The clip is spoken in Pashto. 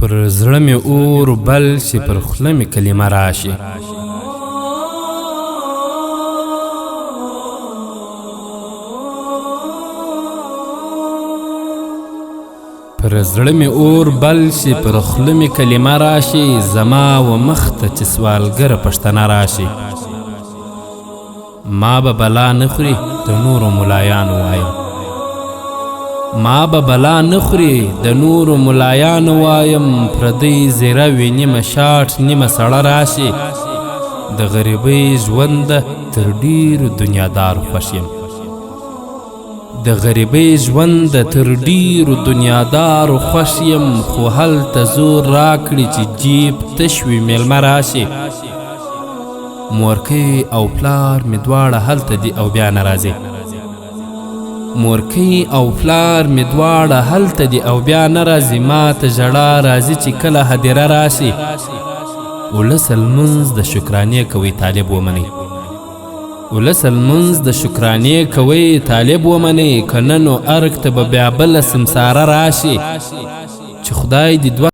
پر زړه مې اور بل شي، پر خوله مې کلمه راشي. پر زړه مې اور بل شي، پر خوله مې کلمه راشي. زما و مخ ته چې سوالګره پښتنه راشي. ما به بلا نه خوري د نورو ملایانو وایم، ما به بلا نه خوري د نورو ملایانو وایم. پردی زیره وي نیمه شاټ نیمه سړه راشي. د غریبۍ ژوند تر ډیرو دنیادارو خوښ یم، د غریبۍ ژوند تر ډیرو دنیادارو خوښ یم. خو هلته زور راکړي چې جیب تش وي میلمه راشي. مورکۍ او پلار مې دواړه هلته دي او بیا نه راځي. مورکۍ او پلار مې دواړه هلته دي او بیا نه راځي. ما ته ژړا راځي چې کله هدیره راشي. ولس لمونځ د شکرانې کوي طالب ومنئ، ولس لمونځ د شکرانې کوي طالب ومنئ. که نه نو ارګ ته به بیا بله سمساره راشي چې خدای دې